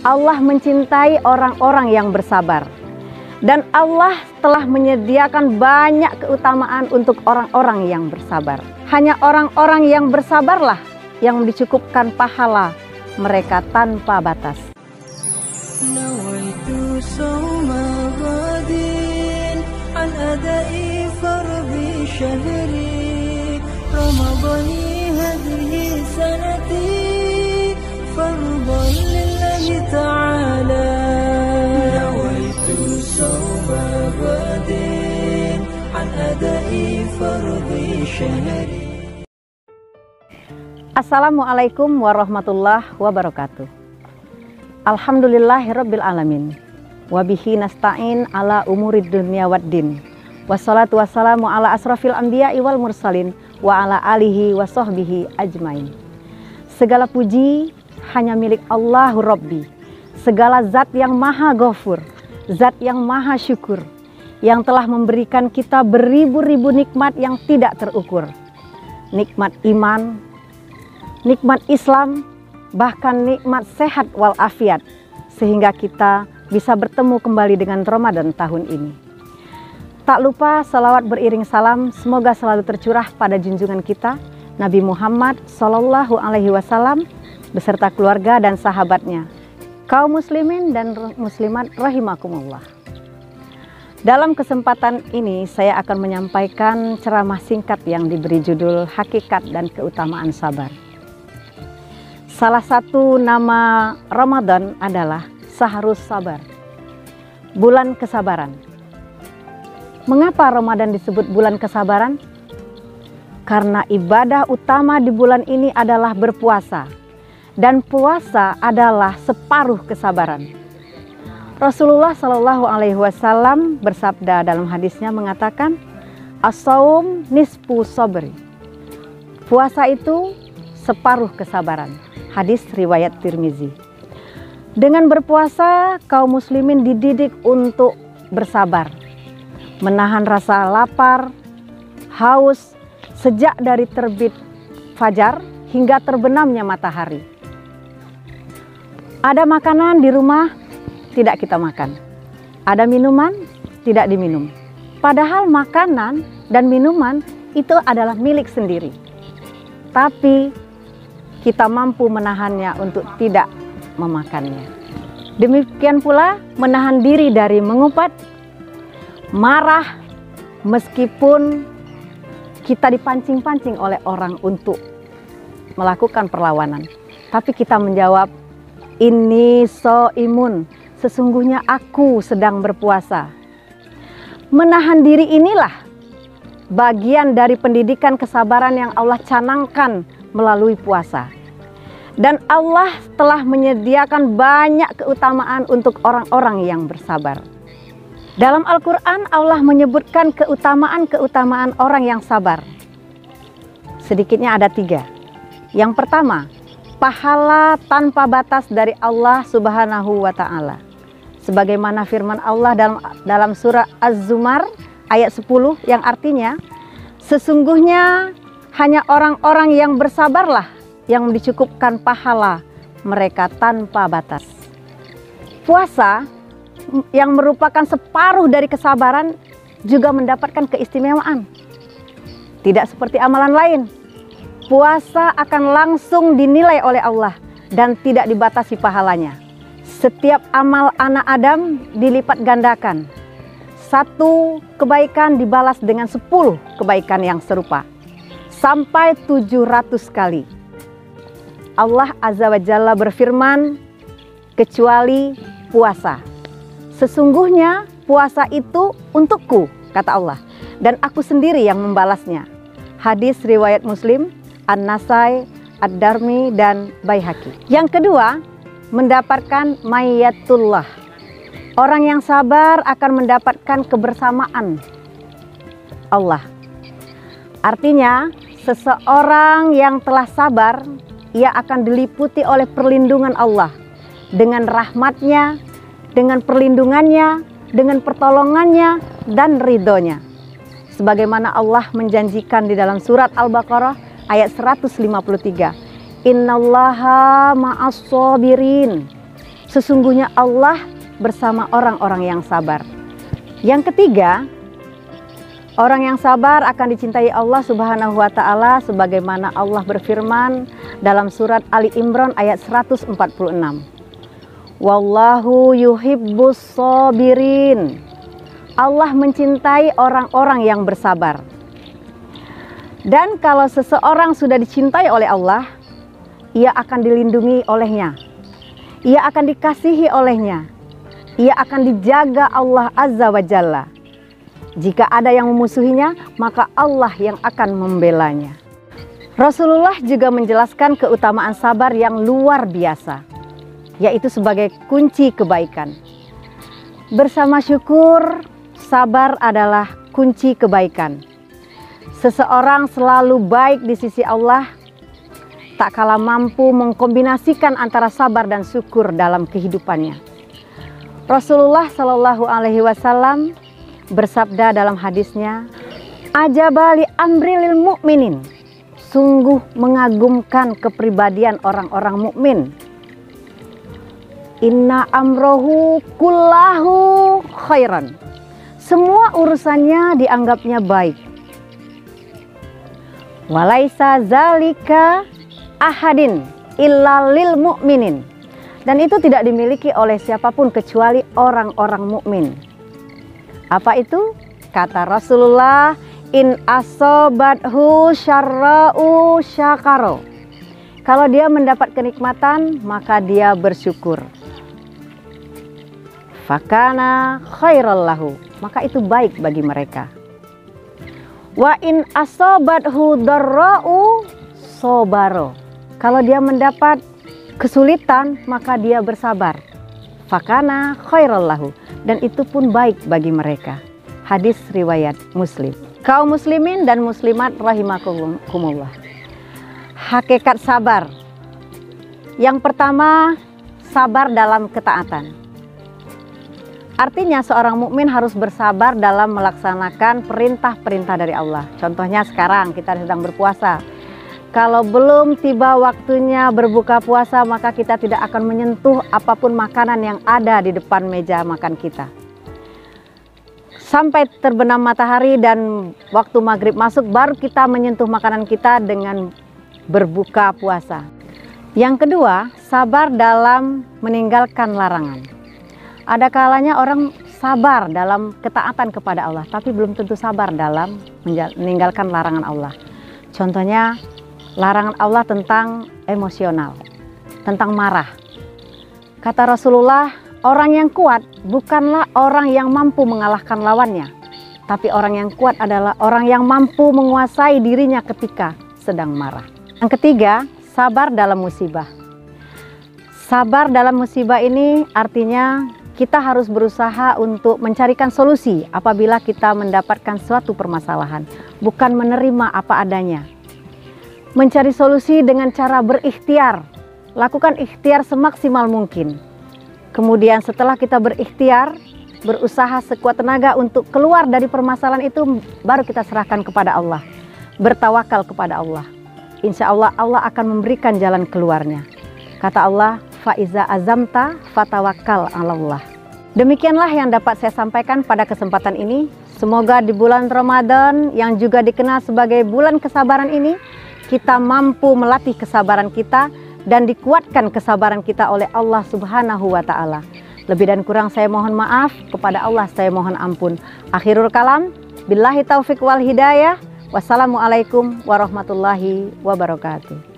Allah mencintai orang-orang yang bersabar. Dan Allah telah menyediakan banyak keutamaan untuk orang-orang yang bersabar. Hanya orang-orang yang bersabarlah yang dicukupkan pahala mereka tanpa batas. Nawaitu sawma ghadin an adai fardhi syahri Ramadhani hadhihi sanati fardan lillahi ta'ala. Nawaitu sawma ghadin an adai fardhi syahri. Assalamualaikum warahmatullahi wabarakatuh. Alhamdulillahirabbil alamin. Wabihi nasta'in ala umurid dunya waddin. Wassalatu wassalamu ala asrafil anbiya'i wal mursalin wa ala alihi wa sahbihi ajmain. Segala puji hanya milik Allahu Rabbi. Segala zat yang maha ghafur, zat yang maha syukur, yang telah memberikan kita beribu-ribu nikmat yang tidak terukur. Nikmat iman, nikmat Islam, bahkan nikmat sehat walafiat, sehingga kita bisa bertemu kembali dengan Ramadan tahun ini. Tak lupa salawat beriring salam semoga selalu tercurah pada junjungan kita Nabi Muhammad SAW beserta keluarga dan sahabatnya, kaum muslimin dan muslimat rahimakumullah. Dalam kesempatan ini saya akan menyampaikan ceramah singkat yang diberi judul Hakikat dan Keutamaan Sabar. Salah satu nama Ramadan adalah Sahrus Sabar, bulan kesabaran. Mengapa Ramadan disebut bulan kesabaran? Karena ibadah utama di bulan ini adalah berpuasa, dan puasa adalah separuh kesabaran. Rasulullah SAW bersabda dalam hadisnya mengatakan, as-saum nisfu sabri. Puasa itu separuh kesabaran. Hadis riwayat Tirmizi. Dengan berpuasa, kaum muslimin dididik untuk bersabar, menahan rasa lapar, haus sejak dari terbit fajar hingga terbenamnya matahari. Ada makanan di rumah tidak kita makan, ada minuman tidak diminum. Padahal makanan dan minuman itu adalah milik sendiri, tapi kita mampu menahannya untuk tidak memakannya. Demikian pula menahan diri dari mengumpat, marah, meskipun kita dipancing-pancing oleh orang untuk melakukan perlawanan. Tapi kita menjawab, ini shaimun, sesungguhnya aku sedang berpuasa. Menahan diri inilah bagian dari pendidikan kesabaran yang Allah canangkan melalui puasa. Dan Allah telah menyediakan banyak keutamaan untuk orang-orang yang bersabar. Dalam Al-Quran Allah menyebutkan keutamaan-keutamaan orang yang sabar. Sedikitnya ada 3. Yang pertama, pahala tanpa batas dari Allah Subhanahu wa Ta'ala. Sebagaimana firman Allah dalam surah Az-Zumar ayat 10 yang artinya, sesungguhnya hanya orang-orang yang bersabarlah yang dicukupkan pahala mereka tanpa batas. Puasa yang merupakan separuh dari kesabaran juga mendapatkan keistimewaan. Tidak seperti amalan lain. Puasa akan langsung dinilai oleh Allah dan tidak dibatasi pahalanya. Setiap amal anak Adam dilipat gandakan. 1 kebaikan dibalas dengan 10 kebaikan yang serupa. Sampai 700 kali. Allah Azza wa Jalla berfirman, kecuali puasa. Sesungguhnya puasa itu untukku, kata Allah, dan aku sendiri yang membalasnya. Hadis riwayat Muslim, An-Nasai, Ad-Darmi, dan Baihaqi. Yang kedua, mendapatkan mayyatullah. Orang yang sabar akan mendapatkan kebersamaan Allah. Artinya, seseorang yang telah sabar, ia akan diliputi oleh perlindungan Allah. Dengan rahmatnya, dengan perlindungannya, dengan pertolongannya, dan ridhonya. Sebagaimana Allah menjanjikan di dalam surat Al-Baqarah ayat 153. Innallaha ma'as-sabirin. Sesungguhnya Allah bersama orang-orang yang sabar. Yang ketiga, orang yang sabar akan dicintai Allah Subhanahu wa Ta'ala, sebagaimana Allah berfirman dalam surat Ali Imran ayat 146. Wallahu yuhibbus sabirin. Allah mencintai orang-orang yang bersabar. Dan kalau seseorang sudah dicintai oleh Allah, ia akan dilindungi olehnya. Ia akan dikasihi olehnya. Ia akan dijaga Allah Azza wa Jalla. Jika ada yang memusuhinya, maka Allah yang akan membelanya. Rasulullah juga menjelaskan keutamaan sabar yang luar biasa, yaitu sebagai kunci kebaikan. Bersama syukur, sabar adalah kunci kebaikan. Seseorang selalu baik di sisi Allah, tak kalah mampu mengkombinasikan antara sabar dan syukur dalam kehidupannya. Rasulullah Shallallahu Alaihi Wasallam bersabda dalam hadisnya, "Ajabali amri lil mu'minin." Sungguh mengagumkan kepribadian orang-orang mukmin. Inna amrohu kullahu khairan. Semua urusannya dianggapnya baik. Walaisa zalika ahadin illa lil mu'minin. Dan itu tidak dimiliki oleh siapapun kecuali orang-orang mukmin. Apa itu? Kata Rasulullah, in asobathu syarra'u syakaro. Kalau dia mendapat kenikmatan, maka dia bersyukur. Fakana khairal lahu. Maka itu baik bagi mereka. Wa in asobathu darra'u sobaro. Kalau dia mendapat kesulitan, maka dia bersabar. Fakana khairal lahu. Dan itu pun baik bagi mereka. Hadis riwayat Muslim. Kaum muslimin dan muslimat rahimakumullah. Hakikat sabar. Yang pertama, sabar dalam ketaatan. Artinya seorang mukmin harus bersabar dalam melaksanakan perintah-perintah dari Allah. Contohnya sekarang kita sedang berpuasa. Kalau belum tiba waktunya berbuka puasa, maka kita tidak akan menyentuh apapun makanan yang ada di depan meja makan kita. Sampai terbenam matahari dan waktu maghrib masuk, baru kita menyentuh makanan kita dengan berbuka puasa. Yang kedua, sabar dalam meninggalkan larangan. Ada kalanya orang sabar dalam ketaatan kepada Allah, tapi belum tentu sabar dalam meninggalkan larangan Allah. Contohnya, larangan Allah tentang emosional, tentang marah. Kata Rasulullah, orang yang kuat bukanlah orang yang mampu mengalahkan lawannya, tapi orang yang kuat adalah orang yang mampu menguasai dirinya ketika sedang marah. Yang ketiga, sabar dalam musibah. Sabar dalam musibah ini artinya kita harus berusaha untuk mencarikan solusi apabila kita mendapatkan suatu permasalahan, bukan menerima apa adanya. Mencari solusi dengan cara berikhtiar. Lakukan ikhtiar semaksimal mungkin. Kemudian setelah kita berikhtiar, berusaha sekuat tenaga untuk keluar dari permasalahan itu, baru kita serahkan kepada Allah. Bertawakal kepada Allah. Insya Allah, Allah akan memberikan jalan keluarnya. Kata Allah, Faiza azamta fatawakkal 'alallah. Demikianlah yang dapat saya sampaikan pada kesempatan ini. Semoga di bulan Ramadan yang juga dikenal sebagai bulan kesabaran ini, kita mampu melatih kesabaran kita dan dikuatkan kesabaran kita oleh Allah Subhanahu wa Ta'ala. Lebih dan kurang saya mohon maaf, kepada Allah saya mohon ampun. Akhirul kalam, billahi taufiq wal hidayah. Wassalamualaikum warahmatullahi wabarakatuh.